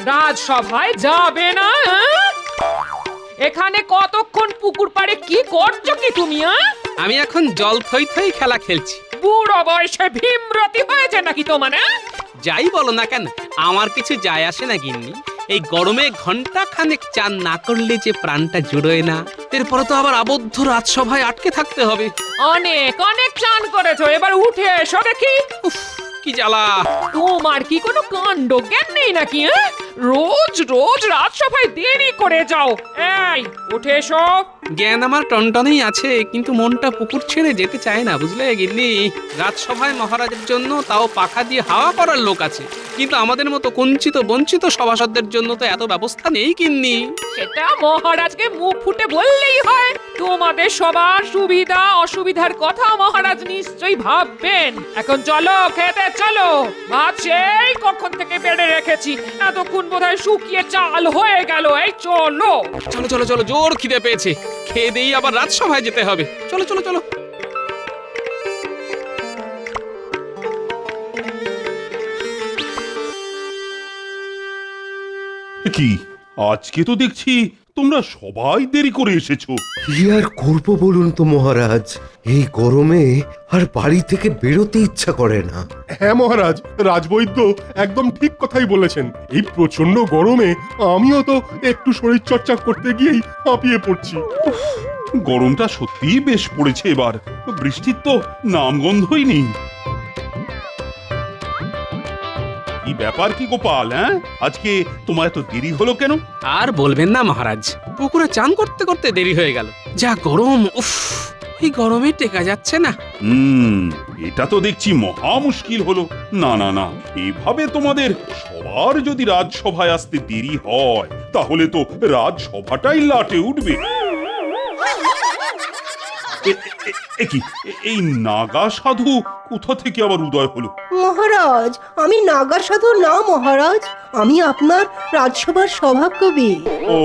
রাজসভায় যাবে না? এখানে কতক্ষণ পুকুর পাড়ে কি করছো কি তুমি? আমি এখন জল থই থই খেলা খেলছি। বুড়ো বয়সে ভীমরতি হয়েছে নাকি তোমার? যাই বলো না কেন, আমার কিছু যায় আসে না গিন্নি। এই গরমে ঘন্টা খানেক চান না করলে যে প্রাণটা জুড়োয় না। এরপরে তো আবার আবদ্ধ রাজসভায় আটকে থাকতে হবে। অনেক অনেক চান করেছো, এবার উঠে এসো দেখি। উফ, কি জ্বালা! তোমার কি কোনো কাণ্ড জ্ঞান নেই নাকি? রোজ রোজ রাজসভায় দেরি করে যাও। এই উঠে এসো। জ্ঞান আমার টনটনেই আছে, কিন্তু মনটা পুকুর ছেড়ে যেতে চায় না, বুঝলে গিন্নি। রাজসভায় মহারাজের জন্য তাও পাখা দিয়ে হাওয়া করার লোক আছে, কিন্তু আমাদের মতো কুঞ্চিত বঞ্চিত সভাসদদের জন্য তো এত ব্যবস্থা নেই গিন্নি। সেটা মহারাজকে মুখ ফুটে বললেই হয়। তোমাদের সবার সুবিধা অসুবিধার কথা মহারাজ নিশ্চয়ই ভাববেন। এখন চলো, খেতে চলো। ভাত সেই কখন থেকে বেড়ে রেখেছি, এতক্ষণ বোধহয় শুকিয়ে চাল হয়ে গেল। এই চলো। চলো চলো চলো, জোর খিদে পেয়েছে, খেয়ে দিয়ে আবার রাজসভায় যেতে হবে। চলো চলো চলো। কি আজকে তো দেখছি তোমরা সবাই দেরি করে এসেছো। কি আর করব বলুন তো মহারাজ, এই গরমে আর বাড়ি থেকে বেরোতে ইচ্ছা করে না। হ্যাঁ মহারাজ, রাজবৈদ্য একদম ঠিক কথাই বলেছেন। এই প্রচন্ড গরমে আমিও তো একটু শরীর চর্চা করতে গিয়েই হাঁপিয়ে পড়ছি। উফ, গরমটা সত্যিই বেশ পড়েছে এবার। বৃষ্টির তো নামগন্ধই নেই। কি ব্যাপার কি গোপাল, হ্যাঁ আজকে তোমার এত দেরি হলো কেন? আর বলবেন না মহারাজ, পুকুরে চান করতে করতে দেরি হয়ে গেল। যা গরম! উফ, এই গরমে টেকা যাচ্ছে না। এটা তো দেখছি মহা মুশকিল হলো। না না না, এভাবে তোমাদের সবার যদি রাজসভায় আসতে দেরি হয় তাহলে তো রাজসভাটাই লাটে উঠবে। কি এই নাগা সাধু কোথা থেকে আবার উদয় হলো? মহারাজ, আমি নাগা সাধু না মহারাজ, আমি আপনার রাজসভার সভাকবি। ও,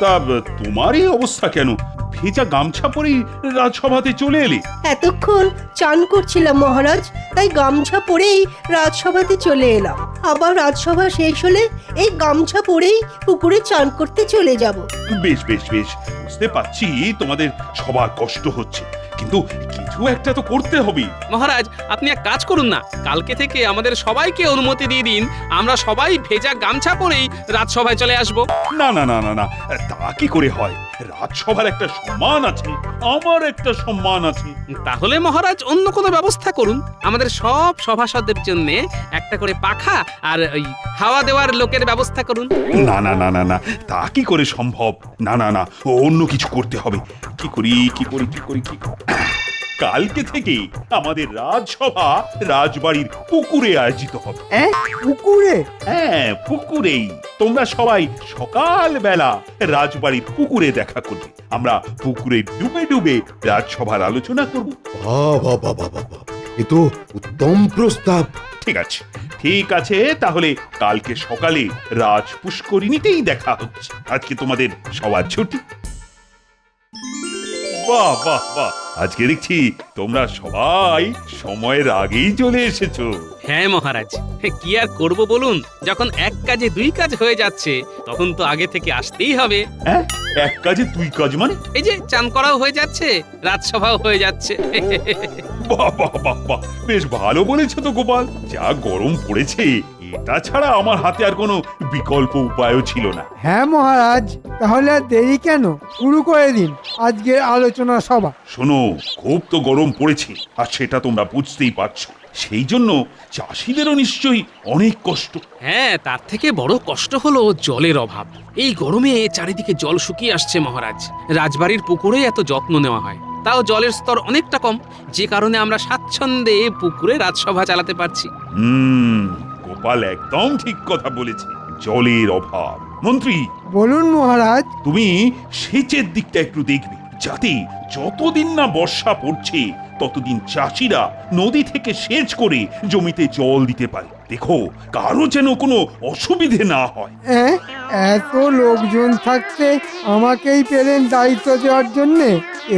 তা তোমারই অবস্থা কেন? ভেজা গামছা পরেই রাজসভাতে চলে এলে? এতক্ষণ চান করছিলাম মহারাজ, তাই গামছা পরেই রাজসভাতে চলে এলাম। আবার রাজসভা শেষ হলে এই গামছা পরেই পুকুরে চান করতে চলে যাব। বেশ বেশ বেশ, বুঝতে পারছি তোমাদের সবার কষ্ট হচ্ছে, কিন্তু কিছু একটা তো করতে হবে। মহারাজ, আপনি এক কাজ করুন না, কালকে থেকে আমাদের সবাইকে অনুমতি দিয়ে দিন, আমরা সবাই ভেজা গামছা পরেই রাজসভায় চলে আসব। না না না না না, তা কি করে হয়? রাজসভার একটা সম্মান আছে, আমার একটা সম্মান আছে। তাহলে মহারাজ অন্য কোনো ব্যবস্থা করুন, আমাদের সব সভাসদের জন্য একটা করে পাখা আর ওই হাওয়া দেওয়ার লোকের ব্যবস্থা করুন। না না না না না, তা কি করে সম্ভব? না না না, অন্য কিছু করতে হবে। কি করি কি করি কি করি কি করি? কালকে থেকে আমাদের রাজসভা রাজবাড়ির পুকুরে আয়োজিত হবে। পুকুরে? হ্যাঁ, পুকুরেই। তোমরা সবাই সকাল বেলা রাজবাড়ির পুকুরে দেখা করবে। আমরা পুকুরে ডুবে ডুবে রাজসভার আলোচনা করব। বাবা বাবা বাবা, এ তো উত্তম প্রস্তাব। ঠিক আছে ঠিক আছে, তাহলে কালকে সকালে রাজ পুষ্করিণীতেই দেখা হচ্ছে। আজকে তোমাদের সবার ছুটি। বাহ বাহ বাহ, আজকে দেখছি তোমরা সবাই সময়ের আগেই চলে এসেছো। হ্যাঁ মহারাজ, কি আর করব বলুন, যখন এক কাজে দুই কাজ হয়ে যাচ্ছে তখন তো আগে থেকে আসতেই হবে। হ্যাঁ, এক কাজে দুই কাজ মানে? এই যে চান করাও হয়ে যাচ্ছে, রাজসভাও হয়ে যাচ্ছে। বাহ বাহ বাহ বাহ, বেশ ভালো বলেছো তো গোপাল। যা গরম পড়েছে, এটা ছাড়া আমার হাতে আর কোনো বিকল্প উপায়ও ছিল না। হ্যাঁ মহারাজ, তাহলে আর দেরি কেন, শুরু করে দিন আজকের আলোচনা সভা। শোনো, খুব তো গরম পড়েছে, আর সেটা তোমরা বুঝতেই পারছো। সেই জন্য চাষিদেরও নিশ্চয়ই অনেক কষ্ট। হ্যাঁ, তার থেকে বড় কষ্ট হলো জলের অভাব। এই গরমে চারিদিকে জল শুকিয়ে আসছে মহারাজ। রাজবাড়ির পুকুরে এত যত্ন নেওয়া হয়, তাও জলের স্তর অনেকটা কম, যে কারণে আমরা স্বাচ্ছন্দ্যে পুকুরে রাজসভা চালাতে পারছি। গোপাল একদম ঠিক কথা বলেছে, জলের অভাব। মন্ত্রী, বলুন মহারাজ। তুমি সেচের দিকটা একটু দেখবে, যাতে যতদিন না বর্ষা পড়ছে ততদিন চাষিরা নদী থেকে সেচ করে জমিতে জল দিতে পারে। দেখো, কারো যেন কোনো অসুবিধে না হয়। এত লোকজন থাকতে আমাকেই পেলেন দায়িত্ব দেওয়ার জন্যে?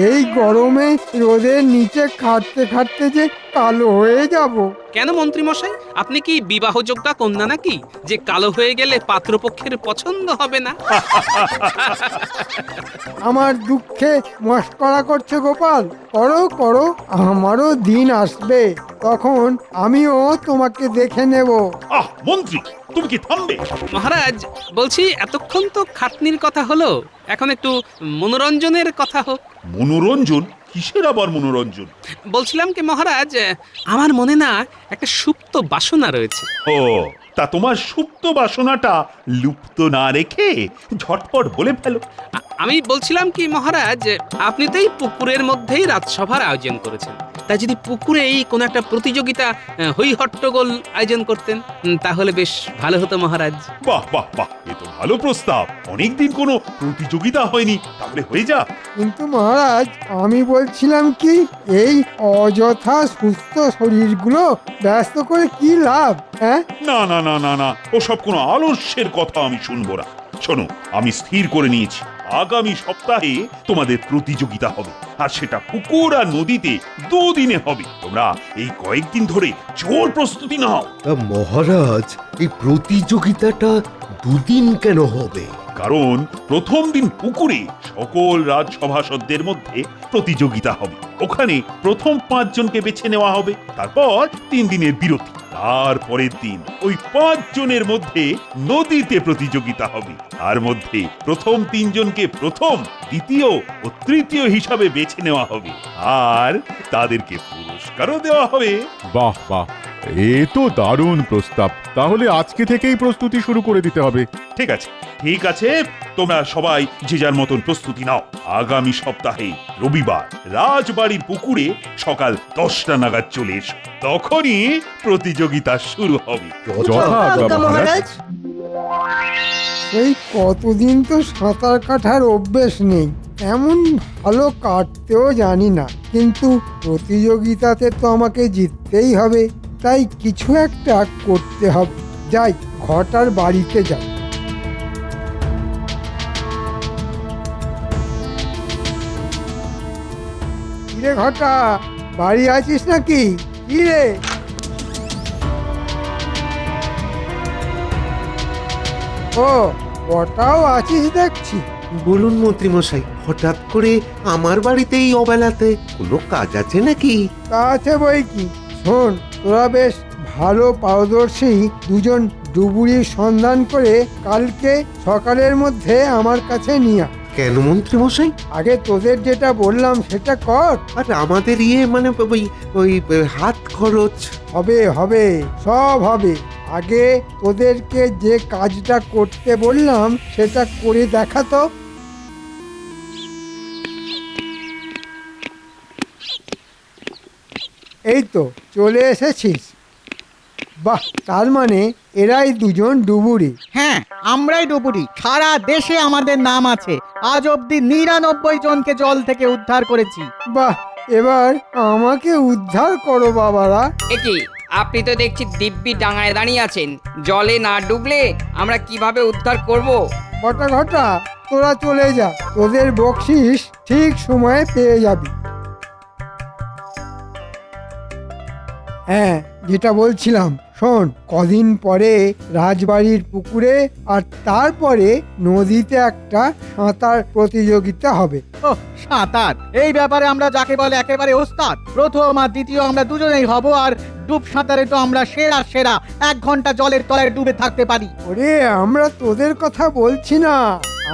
এই গরমে রোদের নিচে খাটতে খাটতে যে কালো হয়ে যাব। কেন মন্ত্রী মশাই, আপনি কি বিবাহযোগ্য কন্যা নাকি যে কালো হয়ে গেলে পাত্রপক্ষের পছন্দ হবে না? আমার দুঃখে মস্করা করছে গোপাল? করো করো, আমারও দিন আসবে, তখন আমিও তোমাকে দেখে নেব। আহ মন্ত্রী, তুমি কি থামবে? মহারাজ, বলছি এতক্ষণ তো খাটনির কথা হলো, এখন একটু মনোরঞ্জনের কথা হোক। মনোরঞ্জন? কিসের আবার মনোরঞ্জন? বলছিলাম কি মহারাজ, আমার মনে না একটা সুপ্ত বাসনা রয়েছে। ও, তা তোমার সুপ্ত বাসনাটা লুপ্ত না রেখে ঝটপট বলে ফেলো। আমি বলছিলাম কি মহারাজ, আপনি তো এই পুকুরের মধ্যেই রাজসভার আয়োজন করেছেন, তাই যদি পুকুরেই কোনো একটা প্রতিযোগিতা হই হট্টগোল আয়োজন করতেন তাহলে বেশ ভালো হতো মহারাজ। বাহ বাহ বাহ, এ তো ভালো প্রস্তাব। অনেকদিন কোনো প্রতিযোগিতা হয়নি, তাহলে হয়ে যা। কিন্তু মহারাজ, আমি বলছিলাম কি, এই অযথা সুস্থ শরীরগুলো ব্যস্ত করে কি লাভ? হ্যাঁ, না না না না না, ওসব কোনো আলস্যের কথা আমি শুনবো না। শোনো, আমি স্থির করে নিয়েছি, আগামী সপ্তাহে তোমাদের প্রতিযোগিতা হবে, আর সেটা পুকুর আর নদীতে দুদিনে হবে। তোমরা এই কয়েকদিন ধরে জোর প্রস্তুতি নাও। তা মহারাজ, এই প্রতিযোগিতাটা দুদিন কেন হবে? কারণ প্রথম দিন পুকুরে সকল রাজসভাসদদের মধ্যে প্রতিযোগিতা হবে। ওখানে প্রথম 5 জনকে বেছে নেওয়া হবে, তারপর 3 দিনের বিরতি। তারপরের দিন ওই 5 জনের মধ্যে নদীতে প্রতিযোগিতা হবে। তার মধ্যে প্রথম 3 জনকে প্রথম, দ্বিতীয় ও তৃতীয় হিসাবে বেছে নেওয়া হবে, আর তাদেরকে পুরস্কারও দেওয়া হবে। বাহ বাহ, এ তো দারুণ প্রস্তাব। তাহলে আজকে থেকেই প্রস্তুতি শুরু করে দিতে হবে। ঠিক আছে, ঠিক আছে, তোমরা সবাই যে যার মতন প্রস্তুতি নাও। আগামী সপ্তাহে রবিবার রাজবাড়ির পুকুরে সকাল 10টা নাগাদ চলে এসো, তখনই প্রতিযোগিতা শুরু হবে। আজ্ঞা মহারাজ। সেই কতদিন তো সাঁতার কাটার অভ্যেস নেই, এমন ভালো কাটতেও জানি না, কিন্তু প্রতিযোগিতাতে তো আমাকে জিততেই হবে, তাই কিছু একটা করতে হবে। যাই, ঘটার বাড়িতে যাই। কিরে ঘটা, বাড়ি আছিস নাকি? কি রে? ও, ওটাও আছিস দেখছি। বলুন মন্ত্রী মশাই, হঠাৎ করে আমার বাড়িতেই অবেলাতে কোনো কাজ আছে নাকি? তা আছে বই কি। শোন, তোরা বেশ ভালো পারদর্শী দুজন ডুবুরির সন্ধান করে কালকে সকালের মধ্যে আমার কাছে নিয়ে আয়। কেন মন্ত্রী মশাই? আগে তোদের যেটা বললাম সেটা কর। আর আমাদের মানে ওই ওই হাত খরচ। হবে হবে, সব হবে। আগে তোদেরকে যে কাজটা করতে বললাম সেটা করে দেখা তো। এই তো চলে এসেছিস। বাহ, তার মানে এরাই দুজন ডুবুরি। হ্যাঁ, আমরাই ডুবুরি। সারা দেশে আমাদের নাম আছে। আজ অব্দি 99 জনকে জল থেকে উদ্ধার করেছি। বাহ, এবার আমাকে উদ্ধার করো বাবারা। একি, আপনি তো দেখছি দিব্যি ডাঙায় দাঁড়িয়ে আছেন। জলে না ডুবলে আমরা কিভাবে উদ্ধার করব? ঘটা ঘটা, তোরা চলে যা, তোদের বকশিস ঠিক সময়ে পেয়ে যাবি। হ্যাঁ, যেটা বলছিলাম, শোন, কদিন পরে রাজবাড়ির পুকুরে আর তারপরে নদীতে একটা সাঁতার প্রতিযোগিতা হবে। ও, সাঁতার! এই ব্যাপারে আমরা যাকে বলে একেবারে ওস্তাদ। প্রথম আর দ্বিতীয় আমরা দুজনেই হব, আর ডুব সাঁতারে তো আমরা সেরা সেরা। 1 ঘন্টা জলের তলায় ডুবে থাকতে পারি। ওরে, আমরা তোদের কথা বলছি না,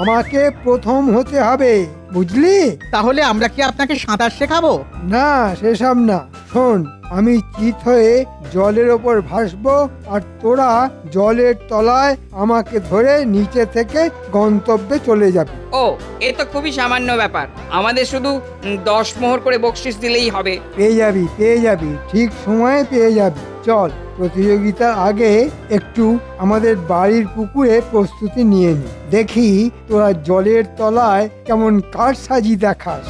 আমাকে প্রথম হতে হবে, বুঝলি? তাহলে আমরা কি আপনাকে সাঁতার শেখাবো? না, সেসব না। শোন, আমি চিত হয়ে জলের ওপর ভাসবো, আর তোরা জলের তলায় আমাকে ধরে নিচে থেকে গন্তব্যে চলে যাবি। ও, এ তো খুবই সামান্য ব্যাপার। আমাদের শুধু 10 মোহর করে বকশিস দিলেই হবে। পেয়ে যাবি, পেয়ে যাবি, ঠিক সময়ে পেয়ে যাবি। চল, প্রতিযোগিতার আগে একটু আমাদের বাড়ির পুকুরে প্রস্তুতি নিয়ে নি। দেখি তোরা জলের তলায় কেমন কারসাজি দেখাস।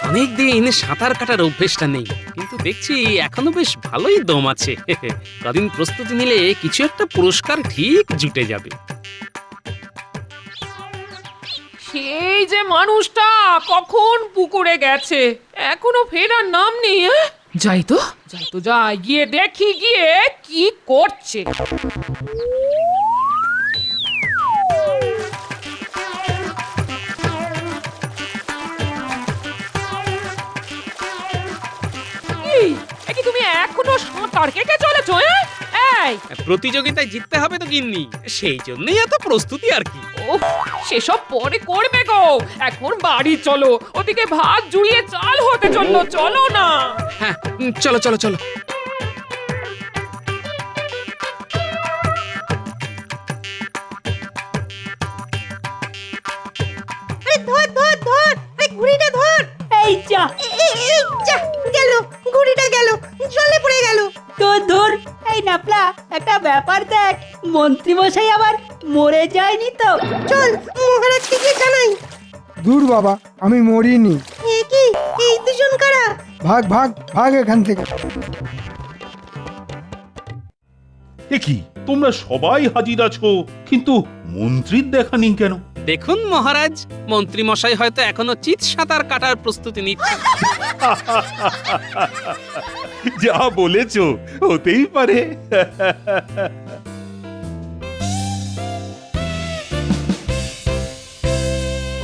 অনেকদিন সাঁতার কাটার অভ্যেসটা নেই, কিন্তু দেখছি এখনো বেশ ভালোই দম আছে। কদিন প্রস্তুতি নিলে কিছু একটা পুরস্কার ঠিক জুটে যাবে। সেই যে মানুষটা কখন পুকুরে গেছে, এখনো ফেরার নাম নেই। যাই তো যাই, গিয়ে দেখি গিয়ে কি করছে। কি তুমি এখনো সাঁতার কেটে চলেছো? এই প্রতিযোগিতায় জিততে হবে তো গিন্নি, সেই জন্যই এত প্রস্তুতি আর কি। ওহ, সেসব পরে করবে গো, এখন বাড়ি চলো, ওদিকে ভাত জুড়িয়ে চাল হতে চললো, চলো না। হ্যাঁ, চলো চলো চলো। ধর ধর ধর, এই ঘুড়িটা ধর। এই যা, গেল, ঘুড়িটা গেল, জলে পড়ে গেল। তোর ধর। এই নাপলা, একটা ব্যাপার দেখ, মন্ত্রী মশাই আবার মরে যায়নি তো? চল মহারাজকে গিয়ে জানাই। দূর বাবা, আমি মরিনি। এ কি, এই দুজন কারা? ভাগ ভাগ ভাগ এখান থেকে। এ কি, তোমরা সবাই হাজির আছো, কিন্তু মন্ত্রীর দেখা নেই কেন? দেখুন মহারাজ, মন্ত্রী মশাই হয়তো এখনো চিত সাঁতার কাটার প্রস্তুতি নিচ্ছে। যা বলেছো, হতেই পারে।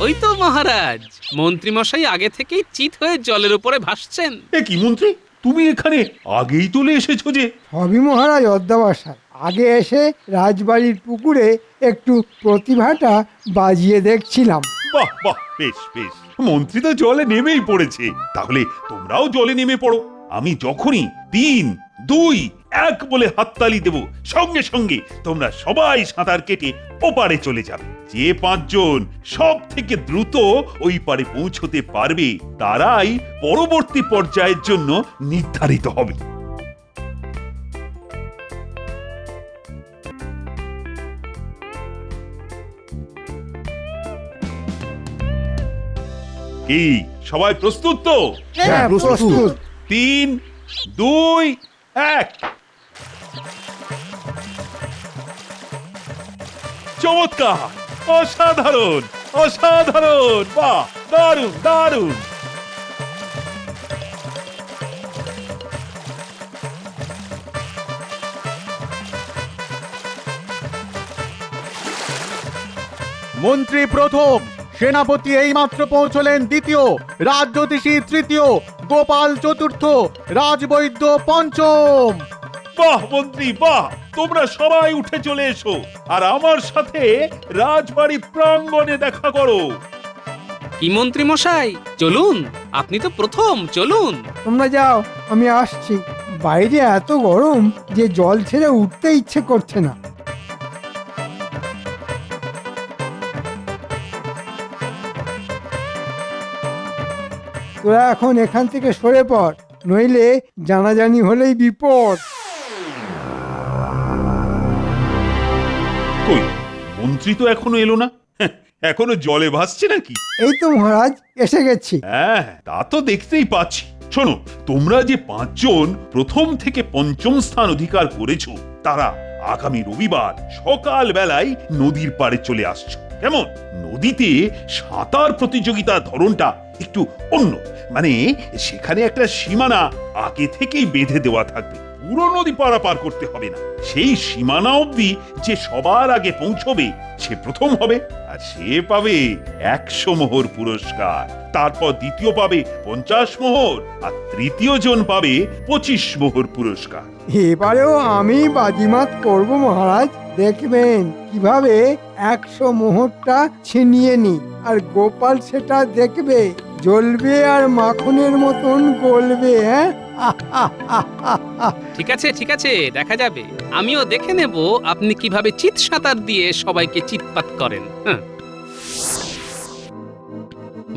ওই তো মহারাজ, মন্ত্রী মশাই আগে থেকেই চিত হয়ে জলের উপরে ভাসছেন। এ কি মন্ত্রী, তুমি এখানে আগেই চলে এসেছো যে? সবই মহারাজ অধ্যবসায়। আগে এসে রাজবাড়ির পুকুরে একটু প্রতিভাটা বাজিয়ে দেখছিলাম। বাহ বাহ, বেশ বেশ, মন্ত্রী তো জলে নেমেই পড়েছে, তাহলে তোমরাও জলে নেমে পড়ো। আমি যখনই 3, 2, 1 বলে হাততালি দেব, সঙ্গে সঙ্গে তোমরা সবাই সাঁতার কেটে ওপারে চলে যাবে। যে 5 জন সব থেকে দ্রুত ওই পারে পৌঁছতে পারবে, তারাই পরবর্তী পর্যায়ের জন্য নির্ধারিত হবে। কি সবাই প্রস্তুত তো? হ্যাঁ, প্রস্তুত। 3, 2, 1। চমৎকার, অসাধারণ অসাধারণ, বাহ, দারুণ দারুণ। মন্ত্রী প্রথম, সেনাপতি এইমাত্র পৌঁছলেন দ্বিতীয়, রাজজ্যোতিষী তৃতীয়, গোপাল চতুর্থ, রাজবৈদ্য পঞ্চম। বাহ মন্ত্রী বাহ, তোমরা সবাই উঠে চলে এসো আর আমার সাথে রাজবাড়ি প্রাঙ্গণে দেখা করো। কি মন্ত্রী মশাই, চলুন, আপনি তো প্রথম, চলুন। তোমরা যাও, আমি আসছি। বাইরে এত গরম যে জল ছেড়ে উঠতে ইচ্ছে করছে না। তোরা এখন এখান থেকে সরে পড়, নইলে জানাজানি হলেই বিপদ। কই, মন্ত্রী তো এখনো এলো না, এখনো জলে ভাসছে নাকি? এই তো মহারাজ, এসে গেছি। হ্যাঁ, তা তো দেখতেই পাচ্ছি। শোনো, তোমরা যে 5 জন প্রথম থেকে পঞ্চম স্থান অধিকার করেছো, তারা আগামী রবিবার সকাল বেলায় নদীর পাড়ে চলে আসছো। কেমন? নদীতে সাঁতার প্রতিযোগিতার ধরনটা একটু অন্য, মানে সেখানে একটা সীমানা আগে থেকেই বেঁধে দেওয়া থাকবে, পুরো নদী পারাপার করতে হবে না। সেই সীমানা অবধি যে সবার আগে পৌঁছবে সে প্রথম হবে, আর সে পাবে 100 মোহর পুরস্কার। তারপর দ্বিতীয় পাবে 50 মোহর, আর তৃতীয় জন পাবে 25 মোহর পুরস্কার। এবারেও আমি বাজিমাত করব মহারাজ, দেখবেন কিভাবে 100 মোহরটা ছিনিয়ে নি, আর গোপাল সেটা দেখবে, জ্বলবে আর মাখনের মতন গলবে। হ্যাঁ, ঠিক আছে ঠিক আছে, দেখা যাবে। আমিও দেখে নেব আপনি কিভাবে চিত সাঁতার দিয়ে সবাইকে চিৎপাত করেন।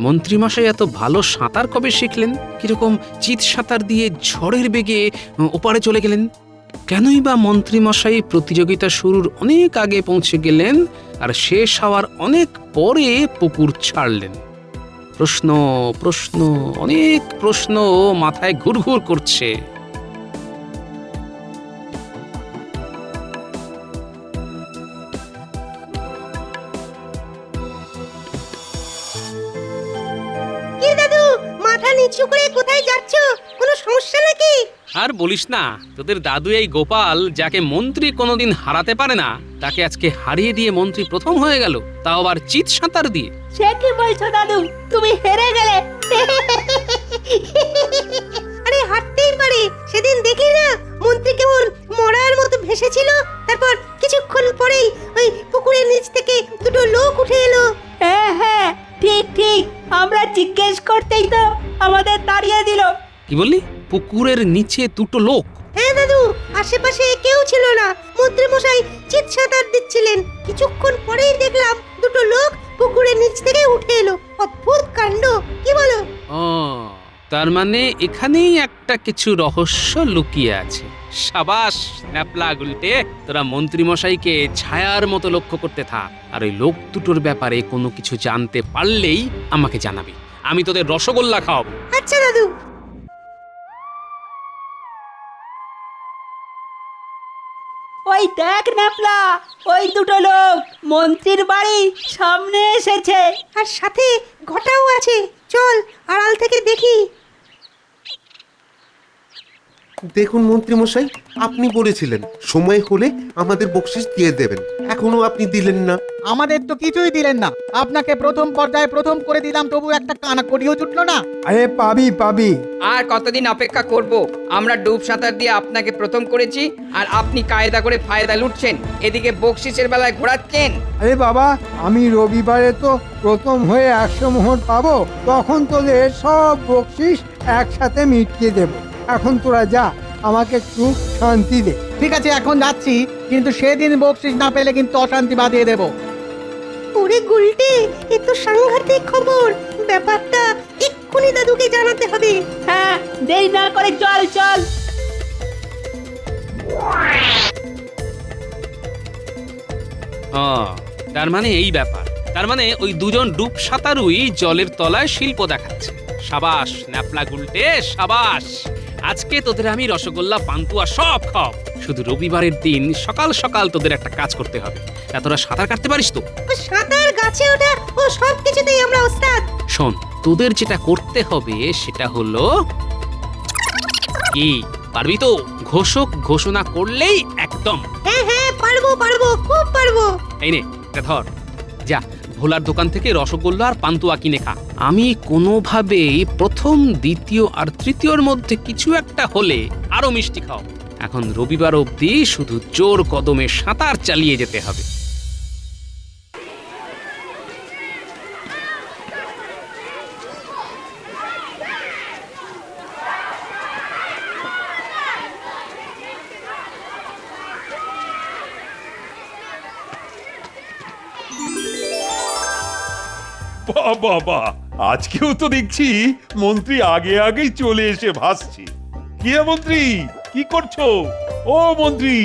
মন্ত্রী মশাই এত ভালো সাঁতার কবে শিখলেন? কিরকম চিত সাঁতার দিয়ে ঝড়ের বেগে ওপারে চলে গেলেন? কেনই বা মন্ত্রী মশাই প্রতিযোগিতা শুরুর অনেক আগে পৌঁছে গেলেন আর শেষ হওয়ার অনেক পরে পুকুর ছাড়লেন? প্রশ্ন প্রশ্ন অনেক প্রশ্ন মাথায় ঘুরঘুর করছে। কি দাদু, মাথা নিচু করে কোথায় যাচ্ছ? কোনো সমস্যা নাকি? আর বলিস না, তোদের দাদু এই গোপাল যাকে মন্ত্রী কোনোদিন হারাতে পারে না, তাকে আজকে হারিয়ে দিয়ে মন্ত্রী প্রথম হয়ে গেল, তাও আবার চিৎ সাঁতার দিয়ে। সে কি বলছো দাদু, তুমি হেরে গেলে? আরে হাঁটতেই পারে। সেদিন দেখলি না মন্ত্রী কেমন মরার মতো ভেসেছিল? তারপর কিছুক্ষণ পরেই ওই পুকুরের নিচ থেকে দুটো লোক উঠে এলো। হ্যাঁ হ্যাঁ, ঠিক ঠিক, আমরা জিজ্ঞেস করতেই তো আমাদের তাড়িয়ে দিল। কি বললি? পুকুরের নিচে দুটো লোক? হ্যাঁ দাদু, আশেপাশে কেউ ছিল না। মন্ত্রী মশাই চিৎ সাঁতার দিচ্ছিলেন। কিছুক্ষণ পরেই দেখলাম দুটো লোক পুকুরের নিচ থেকে উঠে এলো। অদ্ভুত কাণ্ড, কি বলো? ও, তার মানে এখানেই একটা কিছু রহস্য লুকিয়ে আছে। সাবাস ন্যাপলা গুলটে, তোরা মন্ত্রী মশাইকে ছায়ার মতো লক্ষ্য করতে থাক, আর ওই লোক দুটোর ব্যাপারে কোনো কিছু জানতে পারলেই আমাকে জানাবি। আমি তোদের রসগোল্লা খাওয়াবো। আচ্ছা দাদু। ওই দেখ ন্যাপলা, ওই দুটো লোক মন্ত্রীর বাড়ি সামনে এসেছে। আর সাথে ঘটাও আছে। চল আড়াল থেকে দেখি। দেখুন মন্ত্রী মশাই, আপনি বলেছিলেন সময় হলে আমাদের বকশিশ দিয়ে দেবেন, এখনো আপনি দিলেন না। আমাদের তো কিছুই দিলেন না। আপনাকে প্রথম পর্যায়ে প্রথম করে দিলাম, তবু একটা কানাকড়িও জুটলো না। আরে পাবি পাবি। আর কতদিন অপেক্ষা করব? আমরা ডুব সাঁতার দিয়ে আপনাকে প্রথম করেছি, আর আপনি কায়দা করে ফায়দা লুটছেন, এদিকে বকশিসের বেলায় ঘোরাচ্ছেন। আরে বাবা, আমি রবিবারে তো প্রথম হয়ে 100 মোহর পাবো, তখন তোদের সব বকশিস একসাথে মিটিয়ে দেব। এখন তোরা যা, আমাকে একটু শান্তি দে। ঠিক আছে, এখন যাচ্ছি, কিন্তু সেদিন বকশিস না পেলে কিন্তু অশান্তি বাঁধিয়ে দেবো। ওরে গুলটে, এ তো সাংঘাতিক খবর। ব্যাপারটা এক্ষুনি দাদুকে জানাতে হবে। হ্যাঁ, দেরি না করে চল চল। ও, তার মানে এই ব্যাপার। তার মানে ওই দুজন ডুব সাঁতারুই জলের তলায় শিল্প দেখাচ্ছে। সাবাস ন্যাপলা গুলটে, সাবাস। আজকে তোদের আমি রসগোল্লা পান্তুয়া সব খাও। শুধু রবিবারের দিন সকাল সকাল তোদের একটা কাজ করতে হবে। তা তোরা সাঁতার কাটতে পারিস তো? ও সাঁতার, গাছে ওঠা, ও সব কিছুতেই আমরা ওস্তাদ। শোন, তোদের যেটা করতে হবে সেটা হলো কি, পারবি তো? ঘোষক ঘোষণা করলেই একদম। হ্যাঁ হ্যাঁ, পারবো পারবো, খুব পারবো। এই নে, এটা ধর, যা ভোলার দোকান থেকে রসগোল্লা আর পান্তুয়া কিনে খা। আমি কোনোভাবেই প্রথম, দ্বিতীয় আর তৃতীয়র মধ্যে কিছু একটা হলে আরো মিষ্টি খাও। এখন রবিবার অবধি শুধু জোর কদমে সাঁতার চালিয়ে যেতে হবে। বাবা, আজকেও তো দেখছি মন্ত্রী আগে আগেই চলে এসে ভাসছে। কি হে মন্ত্রী, কি করছো? ও মন্ত্রী,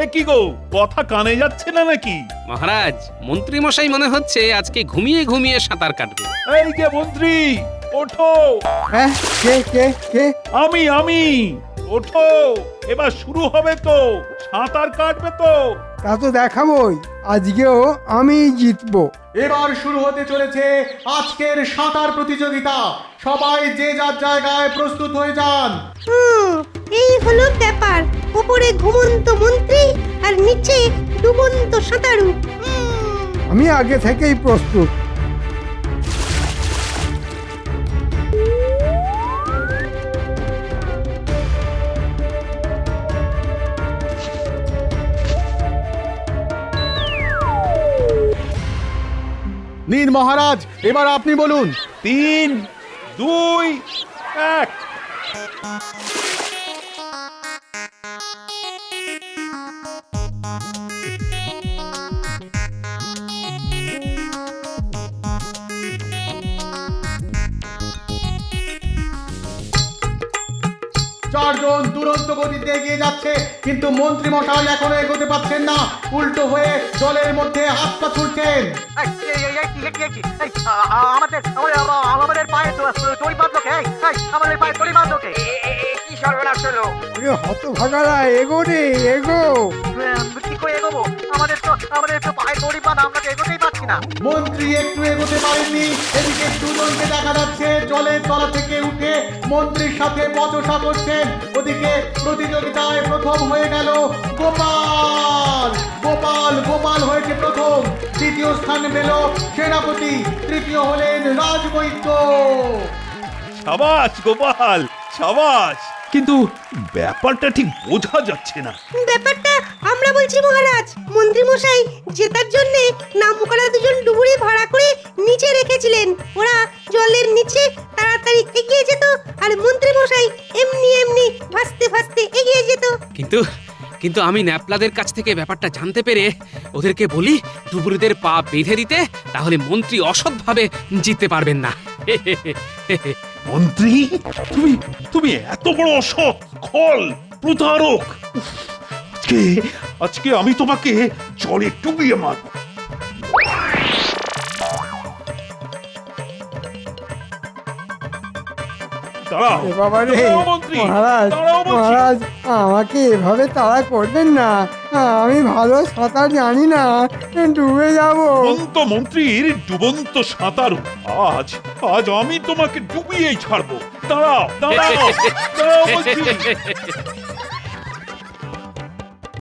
এ কি গো, কথা কানে যাচ্ছে না নাকি? মহারাজ, মন্ত্রী মশাই মনে হচ্ছে আজকে ঘুমিয়ে ঘুমিয়ে সাঁতার কাটবে। এই যে মন্ত্রী, ওঠো। হ্যাঁ, কে কে কে? আমি ওঠো, এবার শুরু হবে তো, সাঁতার কাটবে তো। তা তো দেখাবই, আজকেও আমি জিতবো। এবার শুরু হতে চলেছে আজকের সাঁতার প্রতিযোগিতা। সবাই যে যার জায়গায় প্রস্তুত হয়ে যান। এই হলো ব্যাপার। উপরে ঘুমন্ত মন্ত্রী আর নিচে ডুবন্ত সাঁতারু। আমি আগে থেকেই প্রস্তুত। নীল মহারাজ, এবার আপনি বলুন। 3, 2, 1। চারজন দুরন্ত গতিতে এগিয়ে যাচ্ছে, কিন্তু মন্ত্রী মশাই এখনো এগোতে পারছেন না, উল্টো হয়ে জলের মধ্যে হাত পা ছুটছেন। আমাদের পায়ে দড়ি বাঁধলো কে? আমাদের পায়ে দড়ি বাঁধলো কে? কি সর্বনাশ হলো? ওরে হতভাগারা, এগো রে এগো। কি করে এগোবো? আমাদের তো পায়ে দড়ি বাঁধা, আমরা তো এগোতেই পারছি না। মন্ত্রী একটু এগোতে পারেননি। এদিকে দুজনকে দেখা যাচ্ছে জলের তলা থেকে উঠে মন্ত্রীর সাথে বচসা করছেন। ওদিকে প্রতিযোগিতায় প্রথম হয়ে গেল গোপাল। গোপাল হয়েছে প্রথম, দ্বিতীয় স্থান পেল সেনাপতি, তৃতীয় হলেন রাজবৈদ্য। সাবাস গোপাল, সাবাস। কিন্তু ব্যাপারটা ঠিক বোঝা যাচ্ছে না। ব্যাপারটা আমরা বলছি মহারাজ। মন্ত্রী মশাই জেতার জন্য নামকরা দুজন ডুবুরি ভাড়া করে নিচে রেখেছিলেন। ওরা জলের নিচে তাড়াতাড়ি এগিয়ে যেত, আর মন্ত্রী মশাই এমনি এমনি ভাসতে ভাসতে এগিয়ে যেত। কিন্তু আমি ন্যাপলাদের কাছ থেকে ব্যাপারটা জানতে পেরে ওদেরকে বলি ডুবুরিদের পা বেঁধে দিতে, তাহলে মন্ত্রী অসৎভাবে জিততে পারবেন না। মন্ত্রী, তুমি এত বড় অসৎ, খল, প্রতারক। উফ, আজকে আমি তোমাকে জলে ডুবিয়ে মারব। দাঁড়াও, এ বাবা রে, দাঁড়াও মন্ত্রী, মহারাজ দাঁড়াও বলছি। মহারাজ, আমাকে এভাবে তাড়া করবেন না। আমি ভালো সাঁতার জানি না, ডুবে যাব। ডুবন্ত মন্ত্রীর ডুবন্ত সাঁতারু। আজ আমি তোমাকে ডুবিয়েই ছাড়বো। দাঁড়াও বলছি।